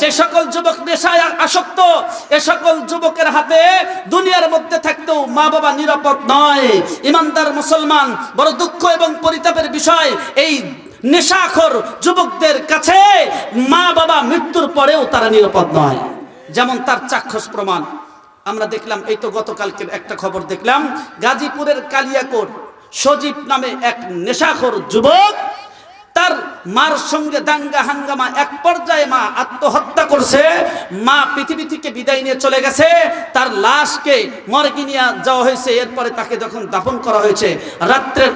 যে সকল যুবক নেশায় আসক্ত, এ সকল যুবকের হাতে দুনিয়ার মধ্যে থাকতেও মা বাবা নিরাপদ নয়। ইমানদার মুসলমান, বড় দুঃখ এবং পরিতাপের বিষয়, এই নেশাখোর যুবকদের কাছে মা বাবা মৃত্যুর পরেও তারা নিরাপদ নয়। যেমন তার চাক্ষুষ প্রমাণ আমরা দেখলাম, এই তো গতকালকে একটা খবর দেখলাম, গাজীপুরের কালিয়াকোট সজীব নামে এক নেশাখোর যুবক তার মার সঙ্গে দাঙ্গা হাঙ্গামা, এক পর্যায়ে মা আত্মহত্যা করছে। মা পৃথিবী থেকে বিদায় নিয়ে চলে গেছে, তার লাশকে মর্গে নিয়ে যাওয়া হয়েছে। এরপরে তাকে যখন দাফন করা হয়েছে, রাত্রের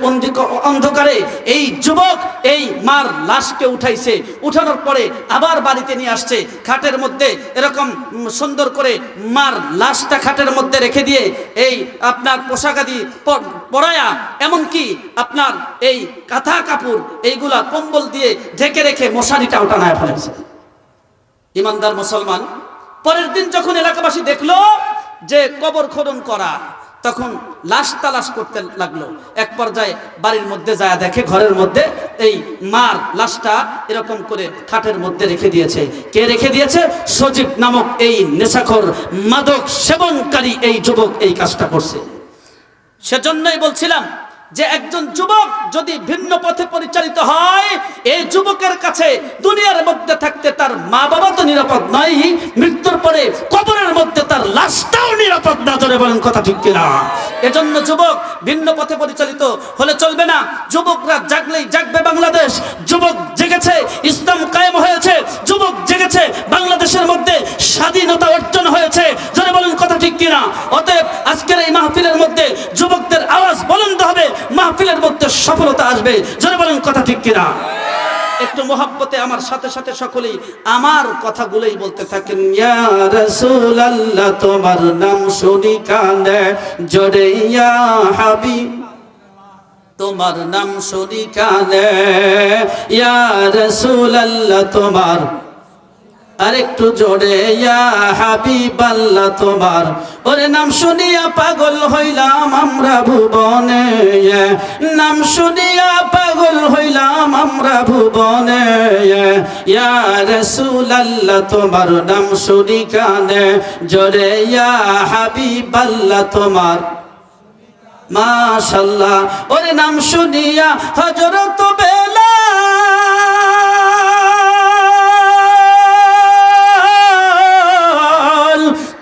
অন্ধকারে এই যুবক এই মার লাশকে উঠাইছে। উঠানোর পরে আবার বাড়িতে নিয়ে আসছে, খাটের মধ্যে এরকম সুন্দর করে মার লাশটা খাটের মধ্যে রেখে দিয়ে এই আপনার পোশাকাদি পরায়া, এমনকি আপনার এই কাঁথা কাপড় এইগুলা কম্বল দিয়ে ঢেকে রেখে মশারিটা টানায় ফেলেছে। ইমানদার মুসলমান, পরের দিন যখন এলাকাবাসী দেখলো যে কবর খনন করা, তখন লাশ তালাশ করতে লাগলো। এক পর্যায়ে বাড়ির মধ্যে যায় দেখে ঘরের মধ্যে এই মার লাশটা এরকম করে খাটের মধ্যে রেখে দিয়েছে। কে রেখে দিয়েছে? সজীব নামক এই নেশাখোর মাদক সেবনকারী এই যুবক এই কাজটা করছে। সেজন্যই বলছিলাম যে একজন যুবক যদি ভিন্ন পথে পরিচালিত হয়, এই যুবকের কাছে দুনিয়ার মধ্যে থাকতে তার মা বাবা তো নিরাপদ নয়, মৃত্যুর পরে কবরের মধ্যে তার লাশটাও নিরাপদ না। জোরে বলেন কথা ঠিক কিনা? এজন্য যুবক ভিন্ন পথে পরিচালিত হলে চলবে না। যুবকরা জাগলেই জাগবে বাংলাদেশ। যুবক জেগেছে, ইসলাম কায়েম হয়েছে। যুবক জেগেছে, বাংলাদেশের মধ্যে স্বাধীনতা অর্জন হয়েছে। জোরে বলেন কথা ঠিক কিনা? অতএব আজকের এই মাহফিলের মধ্যে যুবকদের আওয়াজ বুলন্দ হবে, মাহফিলের মধ্যে সফলতা আসবে। জোরে বলেন কথা ঠিক কিনা? একটু মোহাব্বতে আমার সাথে সাথে সকলেই আমার কথাগুলোই বলতে থাকেন। ইয়া রাসূলুল্লাহ তোমার নাম শুনি কানে জোরে, ইয়া হাবিব তোমার নাম শুনি কানে, ইয়া রাসূলুল্লাহ তোমার আরেকটু জোরে, ইয়া হাবিবাল্লাহ তোমার ওরে নাম শুনিয়া পাগল হইলাম আমরা ভুবনে, নাম শুনিয়া পাগল হইলাম আমরা ভুবনে, ইয়া রাসূলুল্লাহ তোমার নাম শুনি কানে জোরে, ইয়া হাবিবাল্লাহ তোমার মাশাআল্লাহ ওরে নাম শুনিয়া হযরত বেলাল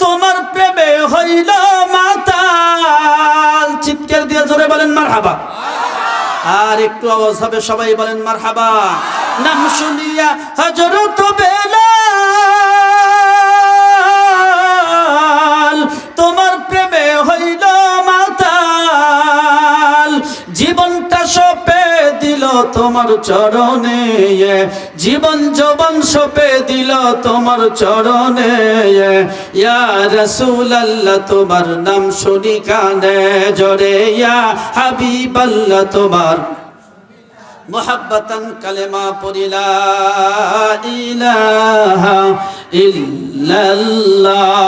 তোমার প্রেমে হইল মাতাল। চিৎকার দিয়ে জোরে বলেন মারহাবা। আর একটু আওয়াজ হবে, সবাই বলেন মারহাবা। নাম শুনিয়া হযরত বেলাল তোমার প্রেমে হইল মাতাল, জীবনটা সঁপে দিল তোমার চরণে, জীবন যৌবন সঁপে দিল তোমার চরণে, ইয়া রাসূলুল্লাহ তোমার নাম শুনি কানে জোরে, ইয়া হাবিবাল্লাহ তোমার মুহাব্বাতান কালেমা পড়ি লা ইলাহা ইল্লাল্লাহ।